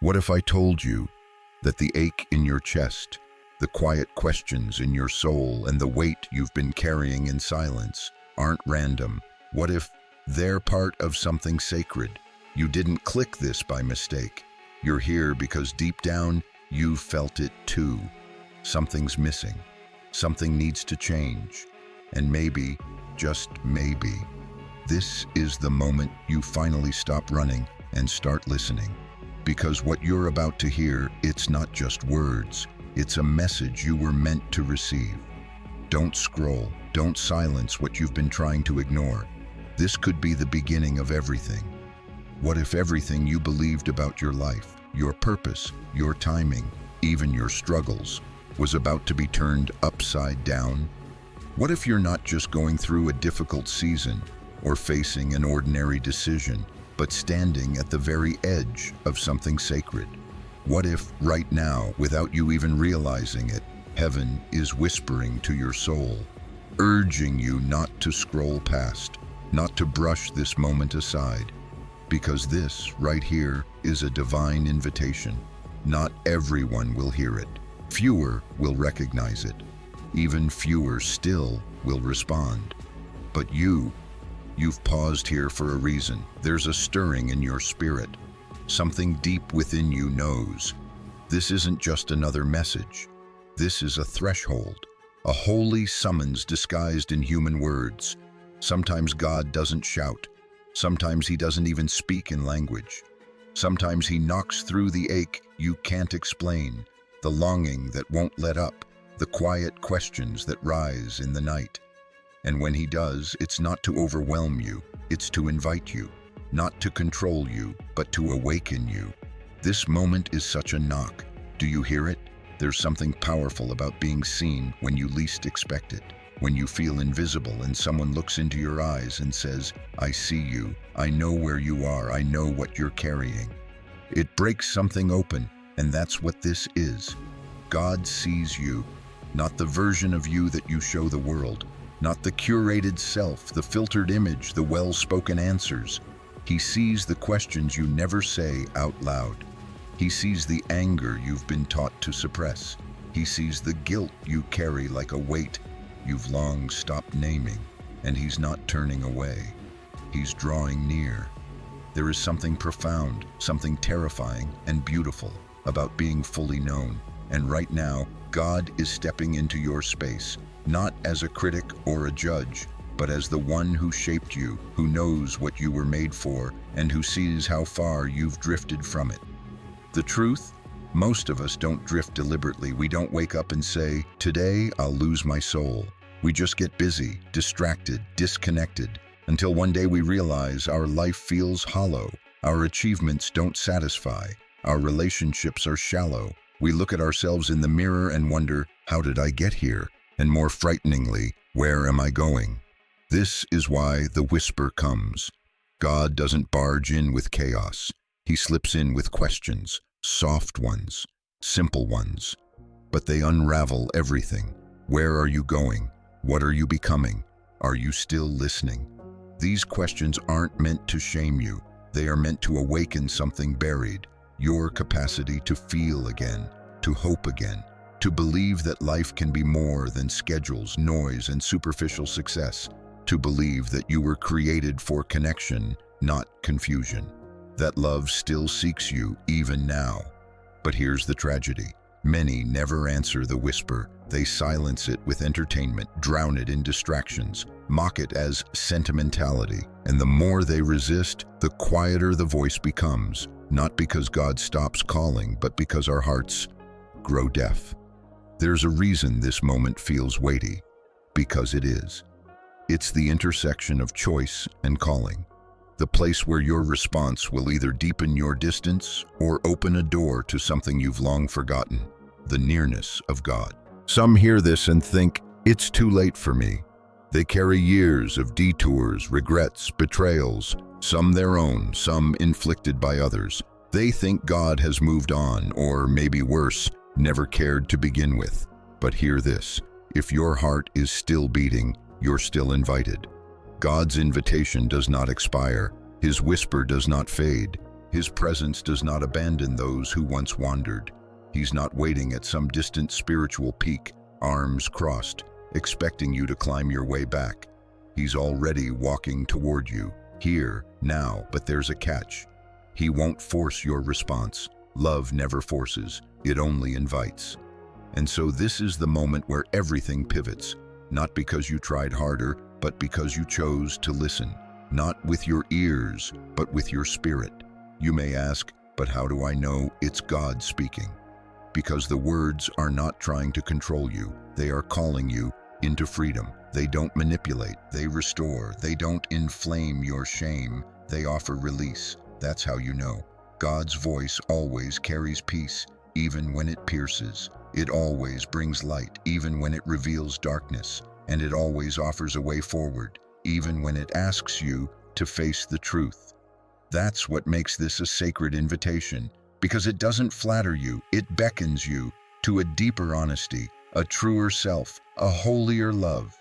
What if I told you that the ache in your chest, the quiet questions in your soul, and the weight you've been carrying in silence aren't random? What if they're part of something sacred? You didn't click this by mistake. You're here because deep down, you've felt it too. Something's missing. Something needs to change. And maybe, just maybe, this is the moment you finally stop running and start listening. Because what you're about to hear, it's not just words. It's a message you were meant to receive. Don't scroll. Don't silence what you've been trying to ignore. This could be the beginning of everything. What if everything you believed about your life, your purpose, your timing, even your struggles, was about to be turned upside down? What if you're not just going through a difficult season or facing an ordinary decision, but standing at the very edge of something sacred? What if, right now, without you even realizing it, heaven is whispering to your soul, urging you not to scroll past, not to brush this moment aside? Because this, right here, is a divine invitation. Not everyone will hear it. Fewer will recognize it. Even fewer still will respond. But you've paused here for a reason. There's a stirring in your spirit. Something deep within you knows. This isn't just another message. This is a threshold, a holy summons disguised in human words. Sometimes God doesn't shout. Sometimes he doesn't even speak in language. Sometimes he knocks through the ache you can't explain, the longing that won't let up, the quiet questions that rise in the night. And when he does, it's not to overwhelm you, it's to invite you, not to control you, but to awaken you. This moment is such a knock. Do you hear it? There's something powerful about being seen when you least expect it. When you feel invisible and someone looks into your eyes and says, I see you, I know where you are, I know what you're carrying. It breaks something open, and that's what this is. God sees you, not the version of you that you show the world, not the curated self, the filtered image, the well-spoken answers. He sees the questions you never say out loud. He sees the anger you've been taught to suppress. He sees the guilt you carry like a weight you've long stopped naming, and he's not turning away. He's drawing near. There is something profound, something terrifying and beautiful about being fully known. And right now, God is stepping into your space, not as a critic or a judge, but as the one who shaped you, who knows what you were made for, and who sees how far you've drifted from it. The truth? Most of us don't drift deliberately. We don't wake up and say, today I'll lose my soul. We just get busy, distracted, disconnected, until one day we realize our life feels hollow, our achievements don't satisfy, our relationships are shallow. We look at ourselves in the mirror and wonder, how did I get here? And more frighteningly, where am I going? This is why the whisper comes. God doesn't barge in with chaos. He slips in with questions, soft ones, simple ones. But they unravel everything. Where are you going? What are you becoming? Are you still listening? These questions aren't meant to shame you. They are meant to awaken something buried. Your capacity to feel again, to hope again, to believe that life can be more than schedules, noise, and superficial success, to believe that you were created for connection, not confusion, that love still seeks you even now. But here's the tragedy. Many never answer the whisper. They silence it with entertainment, drown it in distractions, mock it as sentimentality. And the more they resist, the quieter the voice becomes, not because God stops calling, but because our hearts grow deaf. There's a reason this moment feels weighty, because it is. It's the intersection of choice and calling, the place where your response will either deepen your distance or open a door to something you've long forgotten, the nearness of God. Some hear this and think, it's too late for me. They carry years of detours, regrets, betrayals, some their own, some inflicted by others. They think God has moved on, or maybe worse, never cared to begin with. But hear this, if your heart is still beating, you're still invited. God's invitation does not expire. His whisper does not fade. His presence does not abandon those who once wandered. He's not waiting at some distant spiritual peak, arms crossed, expecting you to climb your way back. He's already walking toward you, here, now, but there's a catch. He won't force your response. Love never forces, it only invites. And so this is the moment where everything pivots, not because you tried harder, but because you chose to listen, not with your ears, but with your spirit. You may ask, but how do I know it's God speaking? Because the words are not trying to control you, they are calling you into freedom. They don't manipulate, they restore. They don't inflame your shame, they offer release. That's how you know. God's voice always carries peace, even when it pierces. It always brings light, even when it reveals darkness. And it always offers a way forward, even when it asks you to face the truth. That's what makes this a sacred invitation, because it doesn't flatter you, it beckons you to a deeper honesty, a truer self, a holier love.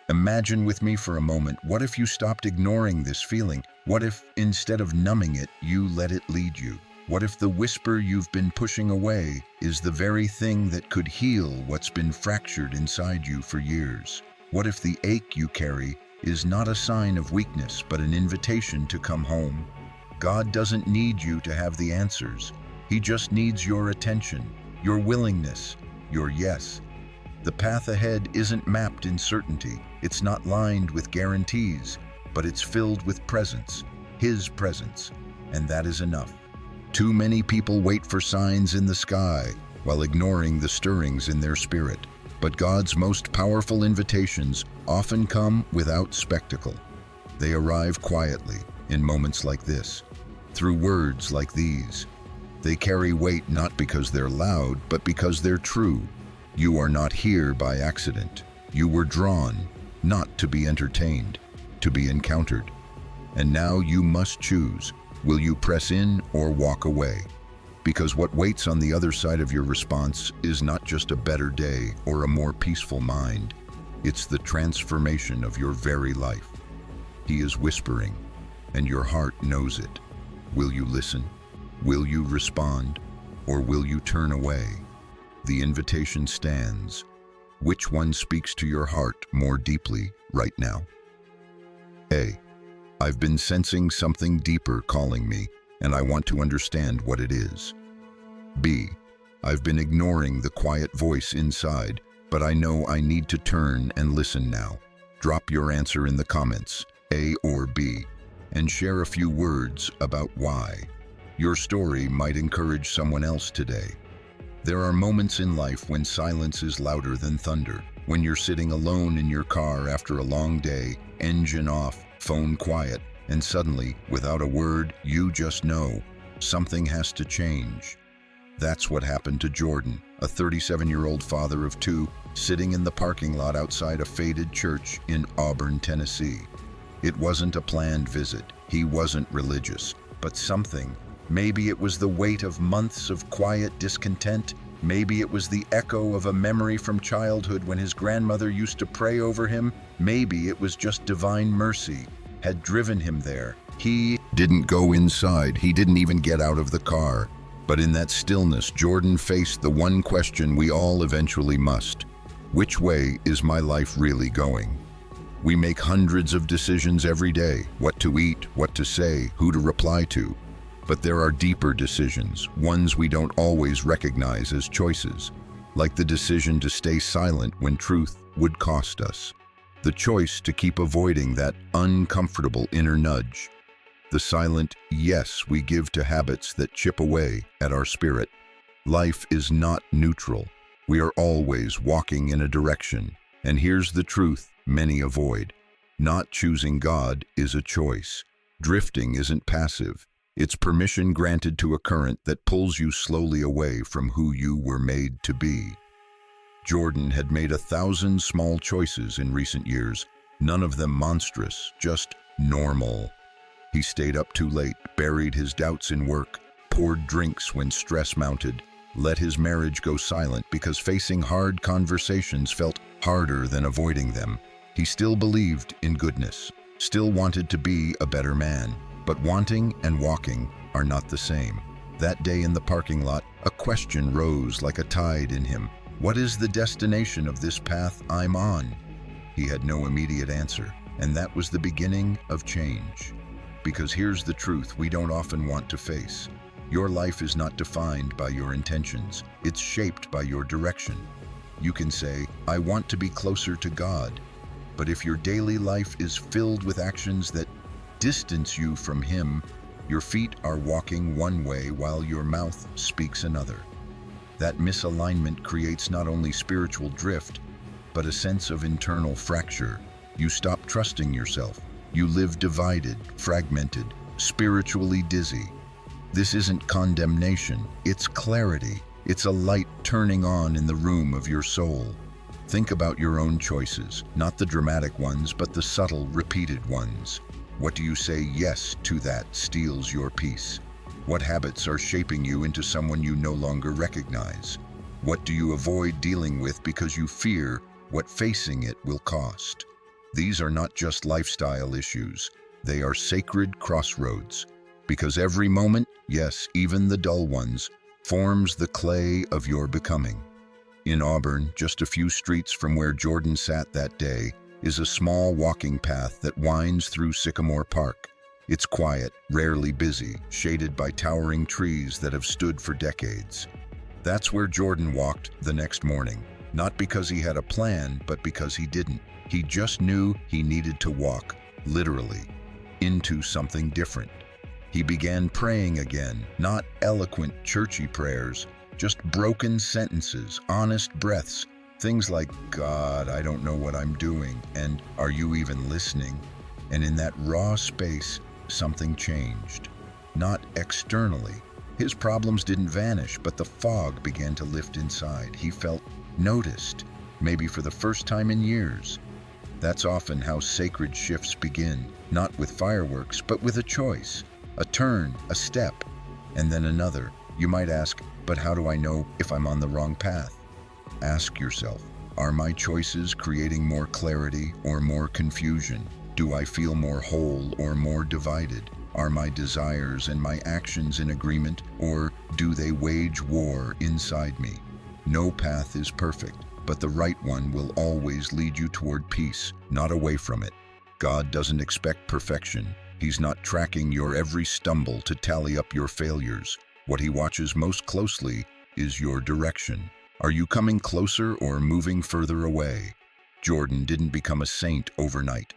Imagine with me for a moment, what if you stopped ignoring this feeling? What if, instead of numbing it, you let it lead you? What if the whisper you've been pushing away is the very thing that could heal what's been fractured inside you for years? What if the ache you carry is not a sign of weakness, but an invitation to come home? God doesn't need you to have the answers. He just needs your attention, your willingness, your yes. The path ahead isn't mapped in certainty. It's not lined with guarantees, but it's filled with presence, His presence, and that is enough. Too many people wait for signs in the sky while ignoring the stirrings in their spirit. But God's most powerful invitations often come without spectacle. They arrive quietly in moments like this, through words like these. They carry weight not because they're loud, but because they're true. You are not here by accident. You were drawn, not to be entertained, to be encountered. And now you must choose. Will you press in or walk away? Because what waits on the other side of your response is not just a better day or a more peaceful mind. It's the transformation of your very life. He is whispering, and your heart knows it. Will you listen? Will you respond? Or will you turn away? The invitation stands. Which one speaks to your heart more deeply right now? A. I've been sensing something deeper calling me, and I want to understand what it is. B. I've been ignoring the quiet voice inside, but I know I need to turn and listen now. Drop your answer in the comments, A or B, and share a few words about why. Your story might encourage someone else today. There are moments in life when silence is louder than thunder. When you're sitting alone in your car after a long day, engine off, phone quiet, and suddenly, without a word, you just know something has to change. That's what happened to Jordan, a 37-year-old father of two, sitting in the parking lot outside a faded church in Auburn, Tennessee. It wasn't a planned visit. He wasn't religious, but something. Maybe it was the weight of months of quiet discontent. Maybe it was the echo of a memory from childhood when his grandmother used to pray over him. Maybe it was just divine mercy had driven him there. He didn't go inside. He didn't even get out of the car. But in that stillness, Jordan faced the one question we all eventually must. Which way is my life really going? We make hundreds of decisions every day. What to eat, what to say, who to reply to. But there are deeper decisions, ones we don't always recognize as choices, like the decision to stay silent when truth would cost us, the choice to keep avoiding that uncomfortable inner nudge, the silent yes we give to habits that chip away at our spirit. Life is not neutral. We are always walking in a direction, and here's the truth many avoid. Not choosing God is a choice. Drifting isn't passive. It's permission granted to a current that pulls you slowly away from who you were made to be. Jordan had made 1,000 small choices in recent years, none of them monstrous, just normal. He stayed up too late, buried his doubts in work, poured drinks when stress mounted, let his marriage go silent because facing hard conversations felt harder than avoiding them. He still believed in goodness, still wanted to be a better man. But wanting and walking are not the same. That day in the parking lot, a question rose like a tide in him. What is the destination of this path I'm on? He had no immediate answer, and that was the beginning of change. Because here's the truth we don't often want to face. Your life is not defined by your intentions. It's shaped by your direction. You can say, I want to be closer to God. But if your daily life is filled with actions that distance you from Him, your feet are walking one way while your mouth speaks another. That misalignment creates not only spiritual drift, but a sense of internal fracture. You stop trusting yourself. You live divided, fragmented, spiritually dizzy. This isn't condemnation, it's clarity. It's a light turning on in the room of your soul. Think about your own choices, not the dramatic ones, but the subtle, repeated ones. What do you say yes to that steals your peace? What habits are shaping you into someone you no longer recognize? What do you avoid dealing with because you fear what facing it will cost? These are not just lifestyle issues. They are sacred crossroads. Because every moment, yes, even the dull ones, forms the clay of your becoming. In Auburn, just a few streets from where Jordan sat that day, is a small walking path that winds through Sycamore Park. It's quiet, rarely busy, shaded by towering trees that have stood for decades. That's where Jordan walked the next morning, not because he had a plan, but because he didn't. He just knew he needed to walk, literally, into something different. He began praying again, not eloquent, churchy prayers, just broken sentences, honest breaths, things like, God, I don't know what I'm doing, and are you even listening? And in that raw space, something changed. Not externally. His problems didn't vanish, but the fog began to lift inside. He felt noticed, maybe for the first time in years. That's often how sacred shifts begin, not with fireworks, but with a choice, a turn, a step, and then another. You might ask, but how do I know if I'm on the wrong path? Ask yourself, are my choices creating more clarity or more confusion? Do I feel more whole or more divided? Are my desires and my actions in agreement, or do they wage war inside me? No path is perfect, but the right one will always lead you toward peace, not away from it. God doesn't expect perfection. He's not tracking your every stumble to tally up your failures. What He watches most closely is your direction. Are you coming closer or moving further away? Jordan didn't become a saint overnight.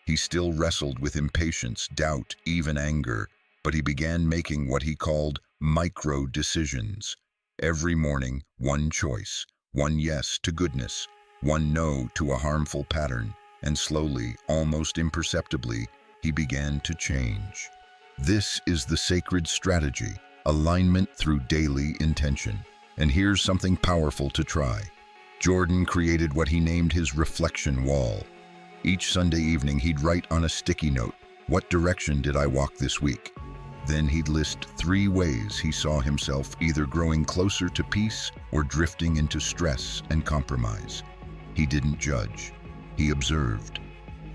He still wrestled with impatience, doubt, even anger, but he began making what he called micro decisions. Every morning, one choice, one yes to goodness, one no to a harmful pattern, and slowly, almost imperceptibly, he began to change. This is the sacred strategy, alignment through daily intention. And here's something powerful to try. Jordan created what he named his reflection wall. Each Sunday evening, he'd write on a sticky note, what direction did I walk this week? Then he'd list 3 ways he saw himself either growing closer to peace or drifting into stress and compromise. He didn't judge, he observed.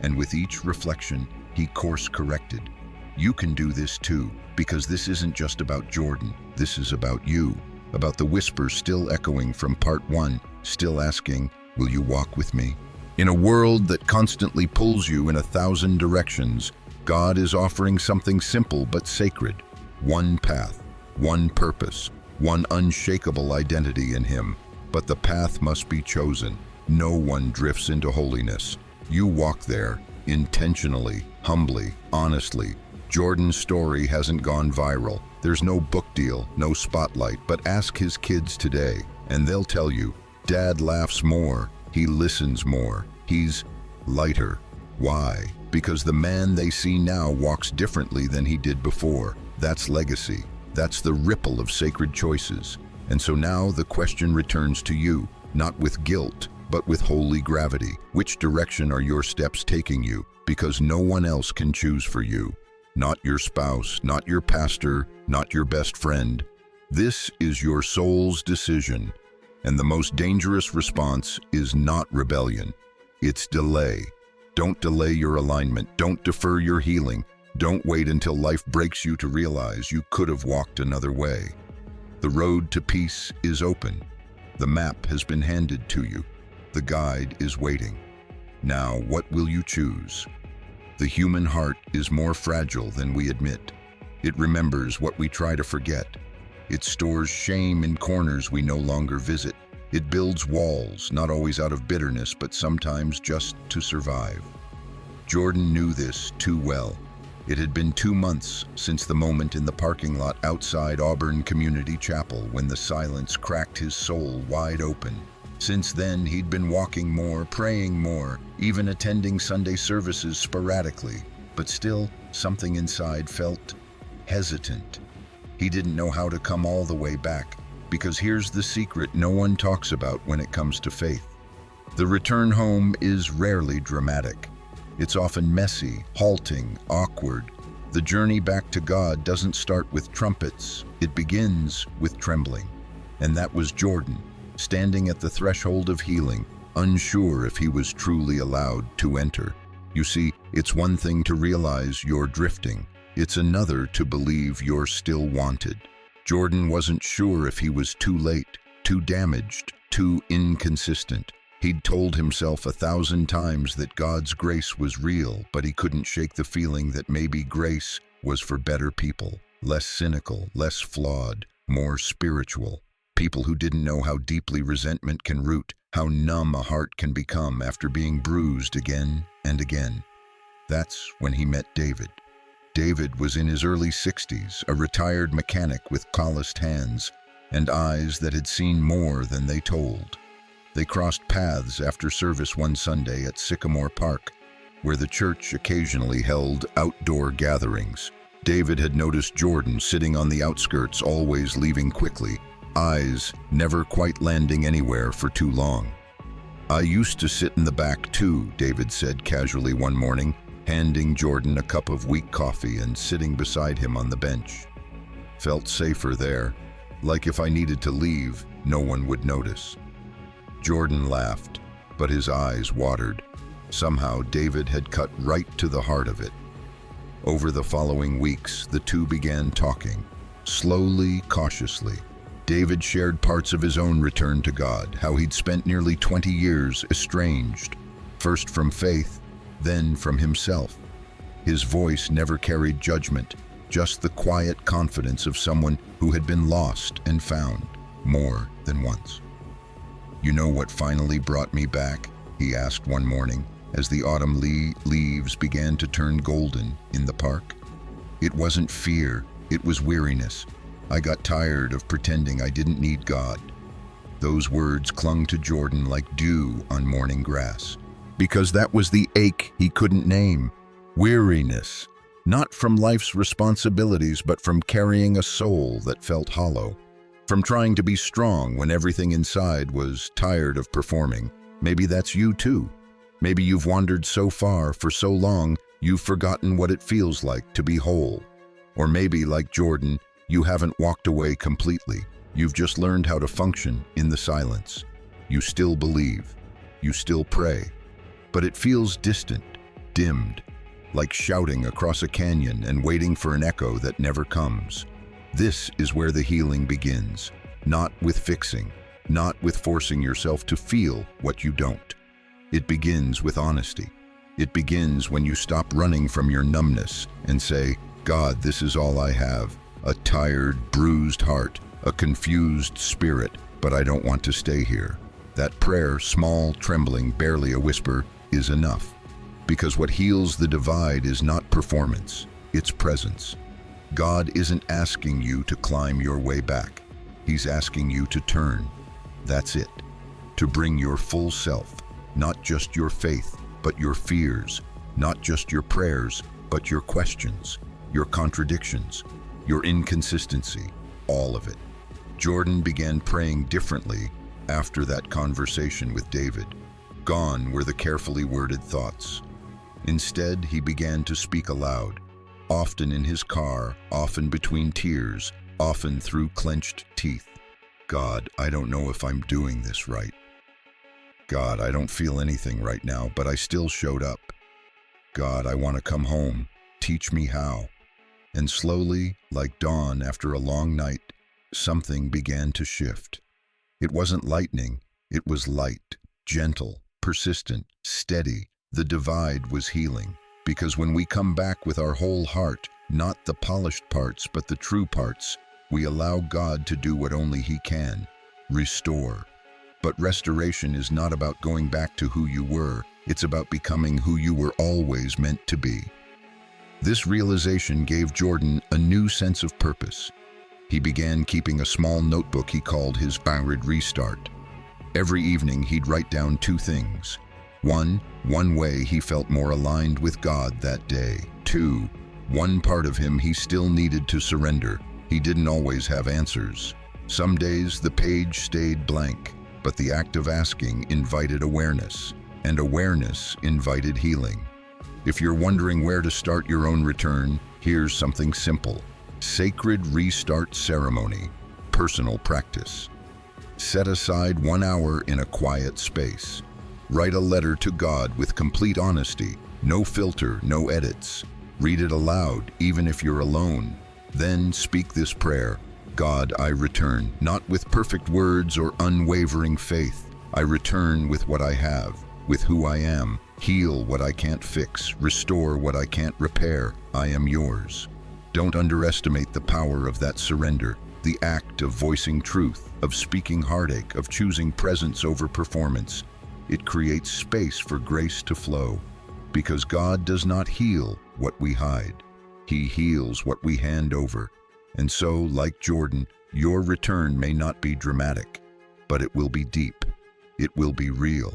And with each reflection, he course-corrected. You can do this too, because this isn't just about Jordan, this is about you. About the whisper still echoing from part 1, still asking, will you walk with me? In a world that constantly pulls you in 1,000 directions, God is offering something simple but sacred. One path, one purpose, one unshakable identity in Him. But the path must be chosen. No one drifts into holiness. You walk there, intentionally, humbly, honestly. Jordan's story hasn't gone viral. There's no book deal, no spotlight, but ask his kids today, and they'll tell you, Dad laughs more, he listens more, he's lighter. Why? Because the man they see now walks differently than he did before. That's legacy. That's the ripple of sacred choices. And so now the question returns to you, not with guilt, but with holy gravity. Which direction are your steps taking you? Because no one else can choose for you. Not your spouse, not your pastor, not your best friend. This is your soul's decision. And the most dangerous response is not rebellion. It's delay. Don't delay your alignment. Don't defer your healing. Don't wait until life breaks you to realize you could have walked another way. The road to peace is open. The map has been handed to you. The guide is waiting. Now, what will you choose? The human heart is more fragile than we admit. It remembers what we try to forget. It stores shame in corners we no longer visit. It builds walls, not always out of bitterness, but sometimes just to survive. Jordan knew this too well. It had been 2 months since the moment in the parking lot outside Auburn Community Chapel when the silence cracked his soul wide open. Since then, he'd been walking more, praying more, even attending Sunday services sporadically. But still, something inside felt hesitant. He didn't know how to come all the way back, because here's the secret no one talks about when it comes to faith. The return home is rarely dramatic. It's often messy, halting, awkward. The journey back to God doesn't start with trumpets. It begins with trembling. And that was Jordan, standing at the threshold of healing, unsure if he was truly allowed to enter. You see, it's one thing to realize you're drifting. It's another to believe you're still wanted. Jordan wasn't sure if he was too late, too damaged, too inconsistent. He'd told himself 1,000 times that God's grace was real, but he couldn't shake the feeling that maybe grace was for better people, less cynical, less flawed, more spiritual. People who didn't know how deeply resentment can root, how numb a heart can become after being bruised again and again. That's when he met David. David was in his early 60s, a retired mechanic with calloused hands and eyes that had seen more than they told. They crossed paths after service one Sunday at Sycamore Park, where the church occasionally held outdoor gatherings. David had noticed Jordan sitting on the outskirts, always leaving quickly, eyes never quite landing anywhere for too long. "I used to sit in the back too," David said casually one morning, handing Jordan a cup of weak coffee and sitting beside him on the bench. "Felt safer there, like if I needed to leave, no one would notice." Jordan laughed, but his eyes watered. Somehow, David had cut right to the heart of it. Over the following weeks, the two began talking, slowly, cautiously. David shared parts of his own return to God, how he'd spent nearly 20 years estranged, first from faith, then from himself. His voice never carried judgment, just the quiet confidence of someone who had been lost and found more than once. "You know what finally brought me back?" he asked one morning, as the autumn leaves began to turn golden in the park. "It wasn't fear, it was weariness. I got tired of pretending I didn't need God." Those words clung to Jordan like dew on morning grass, because that was the ache he couldn't name. Weariness, not from life's responsibilities, but from carrying a soul that felt hollow. From trying to be strong when everything inside was tired of performing. Maybe that's you too. Maybe you've wandered so far for so long, you've forgotten what it feels like to be whole. Or maybe, like Jordan, you haven't walked away completely. You've just learned how to function in the silence. You still believe. You still pray. But it feels distant, dimmed, like shouting across a canyon and waiting for an echo that never comes. This is where the healing begins, not with fixing, not with forcing yourself to feel what you don't. It begins with honesty. It begins when you stop running from your numbness and say, "God, this is all I have, a tired, bruised heart, a confused spirit, but I don't want to stay here." That prayer, small, trembling, barely a whisper, is enough. Because what heals the divide is not performance, it's presence. God isn't asking you to climb your way back. He's asking you to turn. That's it. To bring your full self, not just your faith, but your fears, not just your prayers, but your questions, your contradictions, your inconsistency, all of it. Jordan began praying differently after that conversation with David. Gone were the carefully worded thoughts. Instead, he began to speak aloud, often in his car, often between tears, often through clenched teeth. "God, I don't know if I'm doing this right. God, I don't feel anything right now, but I still showed up. God, I want to come home." teach me how. And slowly, like dawn after a long night, something began to shift. It wasn't lightning, it was light, gentle, persistent, steady. The divide was healing. Because when we come back with our whole heart, not the polished parts, but the true parts, we allow God to do what only He can: restore. But restoration is not about going back to who you were, it's about becoming who you were always meant to be. This realization gave Jordan a new sense of purpose. He began keeping a small notebook he called his Bangred Restart. Every evening he'd write down two things. One way he felt more aligned with God that day. Two, one part of him he still needed to surrender. He didn't always have answers. Some days the page stayed blank, but the act of asking invited awareness, and awareness invited healing. If you're wondering where to start your own return, here's something simple. Sacred Restart Ceremony, personal practice. Set aside 1 hour in a quiet space. Write a letter to God with complete honesty, no filter, no edits. Read it aloud, even if you're alone. Then speak this prayer: God, I return, not with perfect words or unwavering faith. I return with what I have, with who I am. Heal what I can't fix, restore what I can't repair. I am yours. Don't underestimate the power of that surrender, the act of voicing truth, of speaking heartache, of choosing presence over performance. It creates space for grace to flow, because God does not heal what we hide. He heals what we hand over. And so, like Jordan, your return may not be dramatic, but it will be deep. It will be real.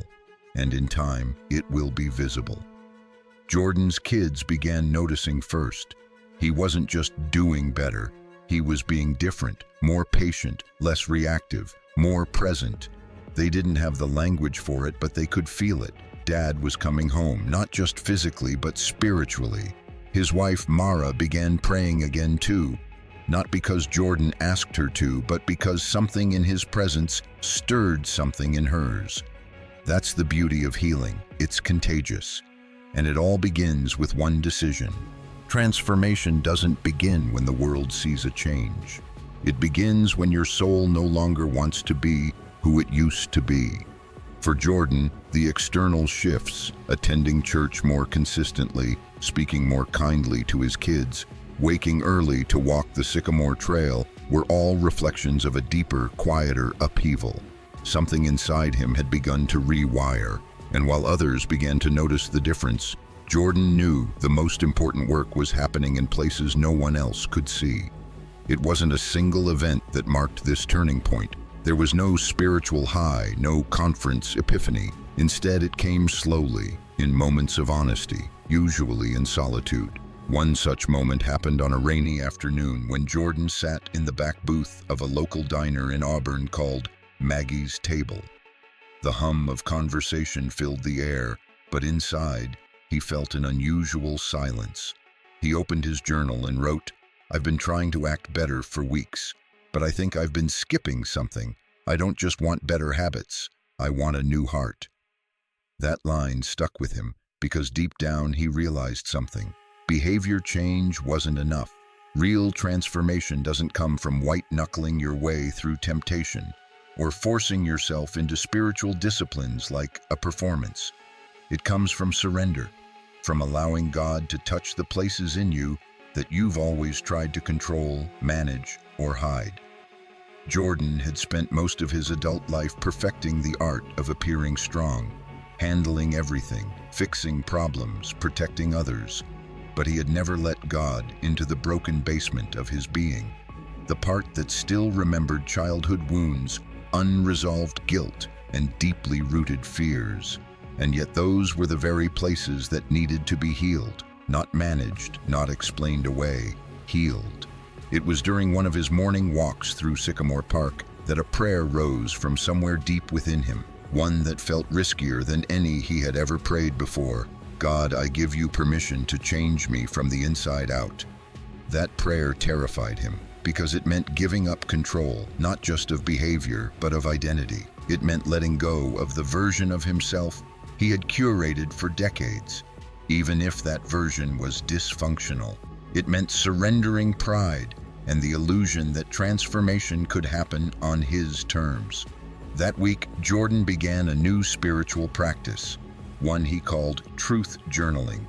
And in time, it will be visible. Jordan's kids began noticing first. He wasn't just doing better. He was being different, more patient, less reactive, more present. They didn't have the language for it, but they could feel it. Dad was coming home, not just physically, but spiritually. His wife, Mara, began praying again too. Not because Jordan asked her to, but because something in his presence stirred something in hers. That's the beauty of healing. It's contagious. And it all begins with one decision. Transformation doesn't begin when the world sees a change. It begins when your soul no longer wants to be who it used to be. For Jordan, the external shifts, attending church more consistently, speaking more kindly to his kids, waking early to walk the Sycamore Trail, were all reflections of a deeper, quieter upheaval. Something inside him had begun to rewire, and while others began to notice the difference, Jordan knew the most important work was happening in places no one else could see. It wasn't a single event that marked this turning point. There was no spiritual high, no conference epiphany. Instead, it came slowly, in moments of honesty, usually in solitude. One such moment happened on a rainy afternoon when Jordan sat in the back booth of a local diner in Auburn called Maggie's Table. The hum of conversation filled the air, but inside, he felt an unusual silence. He opened his journal and wrote, "I've been trying to act better for weeks, but I think I've been skipping something. I don't just want better habits, I want a new heart." That line stuck with him because deep down he realized something. Behavior change wasn't enough. Real transformation doesn't come from white-knuckling your way through temptation or forcing yourself into spiritual disciplines like a performance. It comes from surrender, from allowing God to touch the places in you that you've always tried to control, manage, or hide. Jordan had spent most of his adult life perfecting the art of appearing strong, handling everything, fixing problems, protecting others. But he had never let God into the broken basement of his being, the part that still remembered childhood wounds, unresolved guilt, and deeply rooted fears. And yet those were the very places that needed to be healed, not managed, not explained away, healed. It was during one of his morning walks through Sycamore Park that a prayer rose from somewhere deep within him, one that felt riskier than any he had ever prayed before. "God, I give you permission to change me from the inside out." That prayer terrified him because it meant giving up control, not just of behavior, but of identity. It meant letting go of the version of himself he had curated for decades. even if that version was dysfunctional. It meant surrendering pride and the illusion that transformation could happen on his terms. That week, Jordan began a new spiritual practice, one he called truth journaling.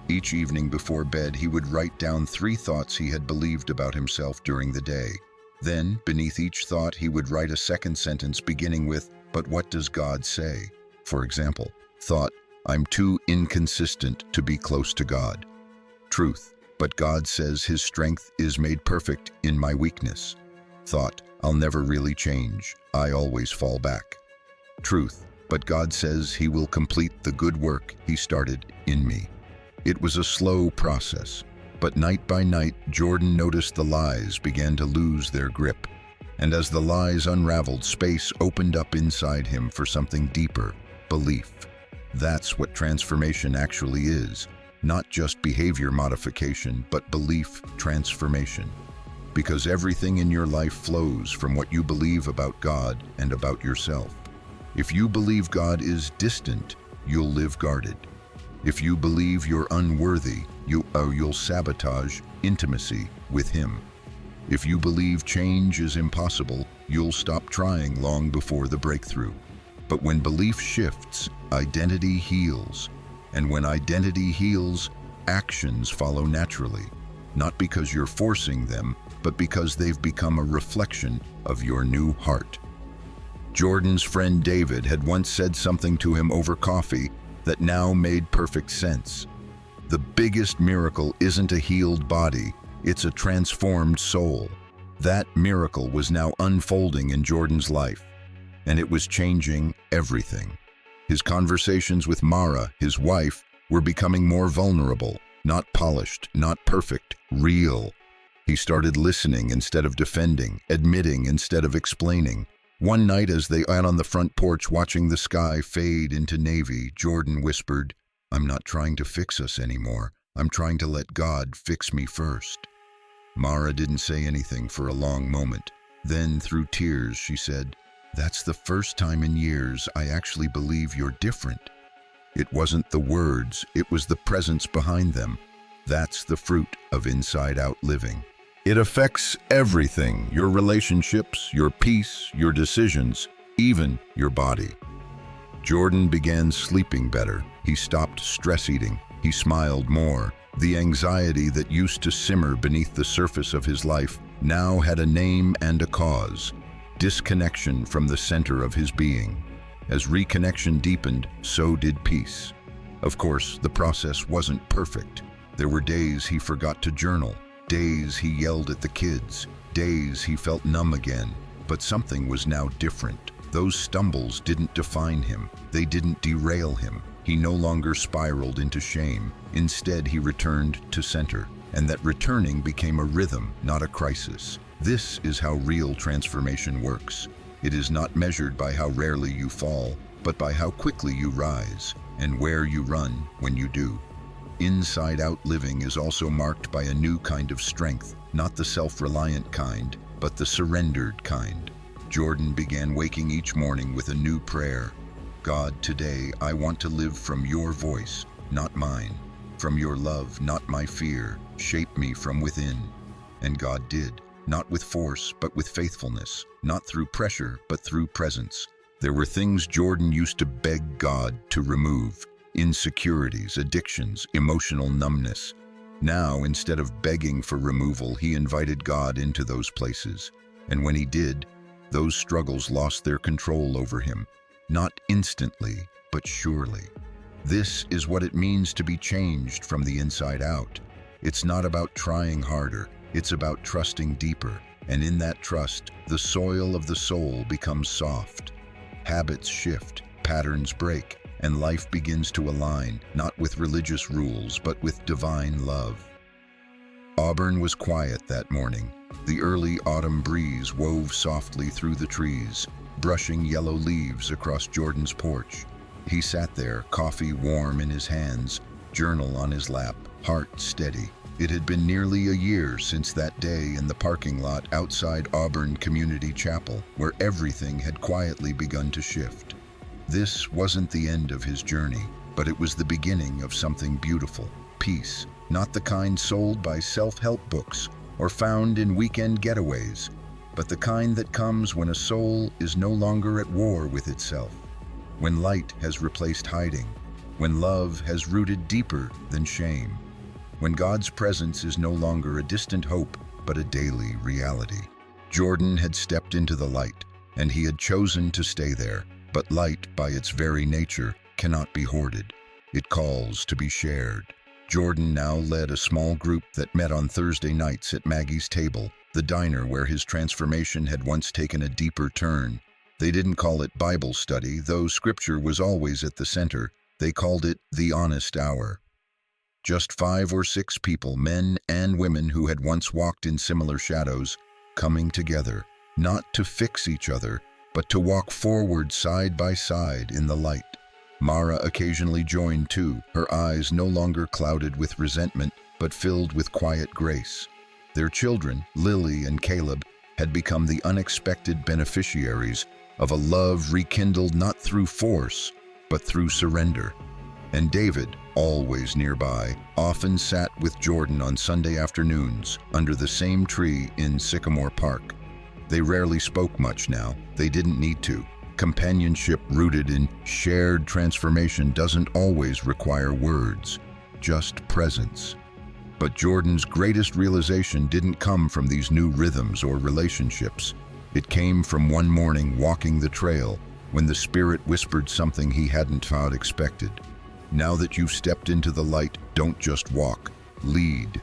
Each evening before bed, he would write down 3 thoughts he had believed about himself during the day. Then, beneath each thought, he would write a second sentence beginning with, "But what does God say?" For example, thought, "I'm too inconsistent to be close to God." Truth, "But God says His strength is made perfect in my weakness." Thought, "I'll never really change. I always fall back." Truth, "But God says He will complete the good work He started in me." It was a slow process, but night by night, Jordan noticed the lies began to lose their grip. And as the lies unraveled, space opened up inside him for something deeper, belief. That's what transformation actually is. Not just behavior modification, but belief transformation. Because everything in your life flows from what you believe about God and about yourself. If you believe God is distant, you'll live guarded. If you believe you're unworthy, you'll sabotage intimacy with Him. If you believe change is impossible, you'll stop trying long before the breakthrough. But when belief shifts, identity heals. And when identity heals, actions follow naturally. Not because you're forcing them, but because they've become a reflection of your new heart. Jordan's friend David had once said something to him over coffee that now made perfect sense. The biggest miracle isn't a healed body, it's a transformed soul. That miracle was now unfolding in Jordan's life, and it was changing everything. His conversations with Mara, his wife, were becoming more vulnerable, not polished, not perfect, real. He started listening instead of defending, admitting instead of explaining. One night, as they sat on the front porch watching the sky fade into navy, Jordan whispered, "I'm not trying to fix us anymore. I'm trying to let God fix me first." Mara didn't say anything for a long moment. Then, through tears, she said, "That's the first time in years I actually believe you're different." It wasn't the words, it was the presence behind them. That's the fruit of inside-out living. It affects everything, your relationships, your peace, your decisions, even your body. Jordan began sleeping better. He stopped stress eating. He smiled more. The anxiety that used to simmer beneath the surface of his life now had a name and a cause: disconnection from the center of his being. As reconnection deepened, so did peace. Of course, the process wasn't perfect. There were days he forgot to journal. Days he yelled at the kids, days he felt numb again, but something was now different. Those stumbles didn't define him, they didn't derail him. He no longer spiraled into shame. Instead, he returned to center, and that returning became a rhythm, not a crisis. This is how real transformation works. It is not measured by how rarely you fall, but by how quickly you rise, and where you run when you do. Inside-out living is also marked by a new kind of strength, not the self-reliant kind, but the surrendered kind. Jordan began waking each morning with a new prayer. "God, today I want to live from your voice, not mine. From your love, not my fear. Shape me from within." And God did, not with force, but with faithfulness, not through pressure, but through presence. There were things Jordan used to beg God to remove. Insecurities, addictions, emotional numbness. Now, instead of begging for removal, he invited God into those places. And when he did, those struggles lost their control over him. Not instantly, but surely. This is what it means to be changed from the inside out. It's not about trying harder, it's about trusting deeper. And in that trust, the soil of the soul becomes soft. Habits shift, patterns break, and life begins to align, not with religious rules, but with divine love. Auburn was quiet that morning. The early autumn breeze wove softly through the trees, brushing yellow leaves across Jordan's porch. He sat there, coffee warm in his hands, journal on his lap, heart steady. It had been nearly a year since that day in the parking lot outside Auburn Community Chapel, where everything had quietly begun to shift. This wasn't the end of his journey. but it was the beginning of something beautiful. Peace, not the kind sold by self-help books or found in weekend getaways, but the kind that comes when a soul is no longer at war with itself, when light has replaced hiding, when love has rooted deeper than shame, when God's presence is no longer a distant hope but a daily reality. Jordan had stepped into the light, and he had chosen to stay there, but light, by its very nature, cannot be hoarded. It calls to be shared. Jordan now led a small group that met on Thursday nights at Maggie's table, the diner where his transformation had once taken a deeper turn. They didn't call it Bible study, though scripture was always at the center. They called it the honest hour. Just 5 or 6 people, men and women who had once walked in similar shadows, coming together, not to fix each other, but to walk forward side by side in the light. Mara occasionally joined too, her eyes no longer clouded with resentment, but filled with quiet grace. Their children, Lily and Caleb, had become the unexpected beneficiaries of a love rekindled not through force, but through surrender. And David, always nearby, often sat with Jordan on Sunday afternoons under the same tree in Sycamore Park. They rarely spoke much now. They didn't need to. Companionship rooted in shared transformation doesn't always require words, just presence. But Jordan's greatest realization didn't come from these new rhythms or relationships. It came from one morning walking the trail when the Spirit whispered something he hadn't thought expected. Now that you've stepped into the light, don't just walk, lead.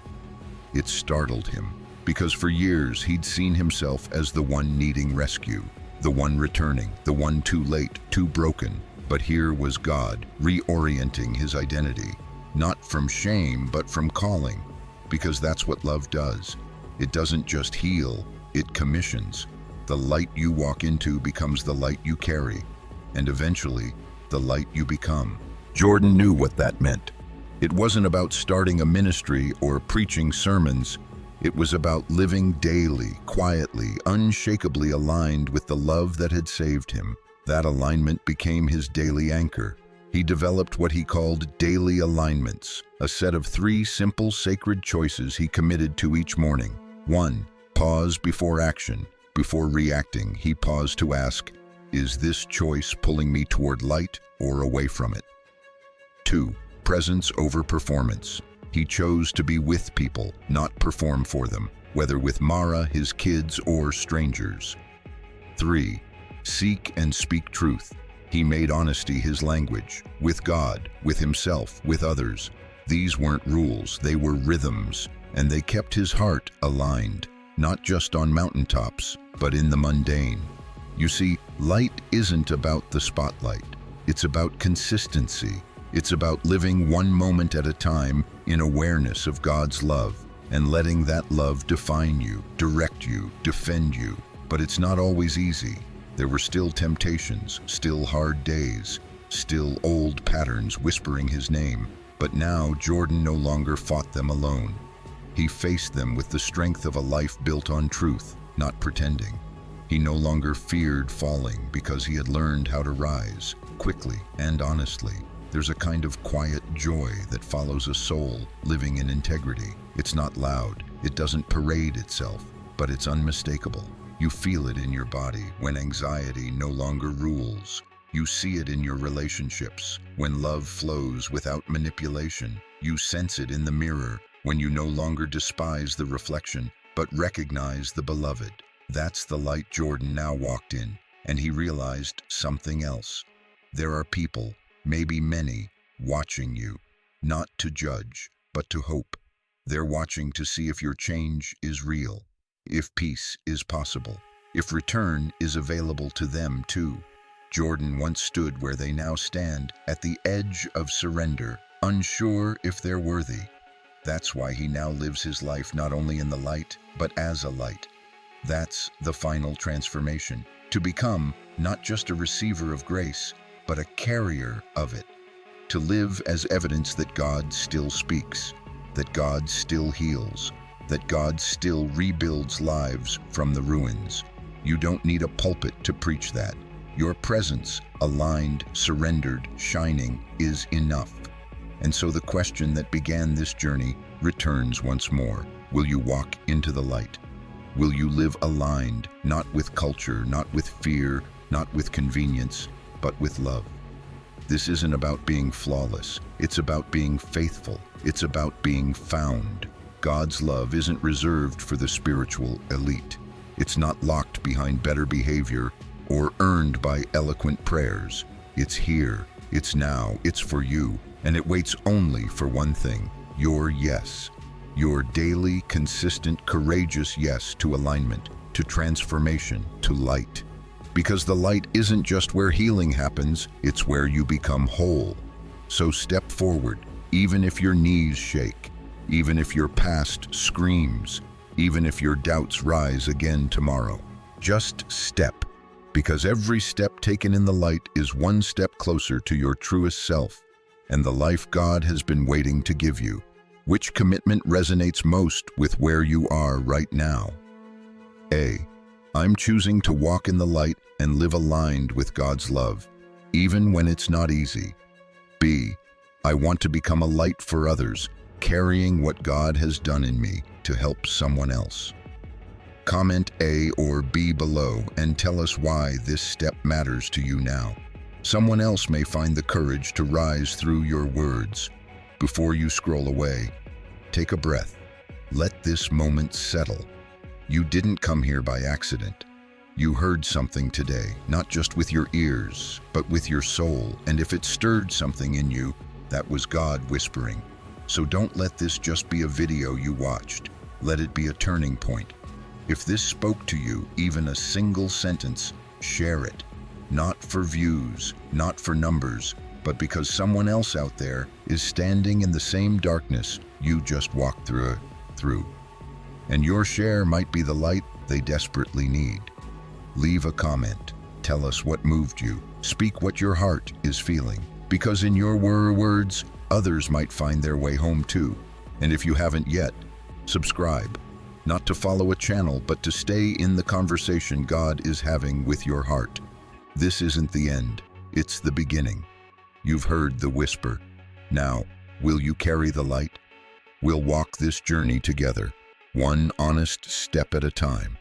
It startled him, because for years he'd seen himself as the one needing rescue, the one returning, the one too late, too broken. But here was God reorienting his identity, not from shame, but from calling, because that's what love does. It doesn't just heal, it commissions. The light you walk into becomes the light you carry, and eventually, the light you become. Jordan knew what that meant. It wasn't about starting a ministry or preaching sermons. It was about living daily, quietly, unshakably aligned with the love that had saved him. That alignment became his daily anchor. He developed what he called daily alignments, a set of 3 simple sacred choices he committed to each morning. 1. Pause before action. Before reacting, he paused to ask, is this choice pulling me toward light or away from it? 2. Presence over performance. He chose to be with people, not perform for them, whether with Mara, his kids, or strangers. 3. Seek and speak truth. He made honesty his language, with God, with himself, with others. These weren't rules, they were rhythms, and they kept his heart aligned, not just on mountaintops, but in the mundane. You see, light isn't about the spotlight. It's about consistency. It's about living one moment at a time in awareness of God's love and letting that love define you, direct you, defend you. But it's not always easy. There were still temptations, still hard days, still old patterns whispering his name. But now Jordan no longer fought them alone. He faced them with the strength of a life built on truth, not pretending. He no longer feared falling because he had learned how to rise, quickly and honestly. There's a kind of quiet joy that follows a soul living in integrity. It's not loud, it doesn't parade itself, but it's unmistakable. You feel it in your body when anxiety no longer rules. You see it in your relationships when love flows without manipulation. You sense it in the mirror when you no longer despise the reflection, but recognize the beloved. That's the light Jordan now walked in, and he realized something else. There are people, maybe many, watching you, not to judge, but to hope. They're watching to see if your change is real, if peace is possible, if return is available to them too. Jordan once stood where they now stand, at the edge of surrender, unsure if they're worthy. That's why he now lives his life not only in the light, but as a light. That's the final transformation, to become not just a receiver of grace, but a carrier of it, to live as evidence that God still speaks, that God still heals, that God still rebuilds lives from the ruins. You don't need a pulpit to preach that. Your presence, aligned, surrendered, shining, is enough. And so the question that began this journey returns once more. Will you walk into the light? Will you live aligned, not with culture, not with fear, not with convenience, but with love? This isn't about being flawless. It's about being faithful. It's about being found. God's love isn't reserved for the spiritual elite. It's not locked behind better behavior or earned by eloquent prayers. It's here, it's now, it's for you, and it waits only for one thing: your yes. Your daily, consistent, courageous yes to alignment, to transformation, to light. Because the light isn't just where healing happens, it's where you become whole. So step forward, even if your knees shake, even if your past screams, even if your doubts rise again tomorrow. Just step, because every step taken in the light is one step closer to your truest self and the life God has been waiting to give you. Which commitment resonates most with where you are right now? A. I'm choosing to walk in the light and live aligned with God's love, even when it's not easy. B. I want to become a light for others, carrying what God has done in me to help someone else. Comment A or B below and tell us why this step matters to you now. Someone else may find the courage to rise through your words. Before you scroll away, take a breath. Let this moment settle. You didn't come here by accident. You heard something today, not just with your ears, but with your soul. And if it stirred something in you, that was God whispering. So don't let this just be a video you watched. Let it be a turning point. If this spoke to you, even a single sentence, share it. Not for views, not for numbers, but because someone else out there is standing in the same darkness you just walked through. And your share might be the light they desperately need. Leave a comment. Tell us what moved you. Speak what your heart is feeling. Because in your words, others might find their way home too. And if you haven't yet, subscribe. Not to follow a channel, but to stay in the conversation God is having with your heart. This isn't the end. It's the beginning. You've heard the whisper. Now, will you carry the light? We'll walk this journey together, one honest step at a time.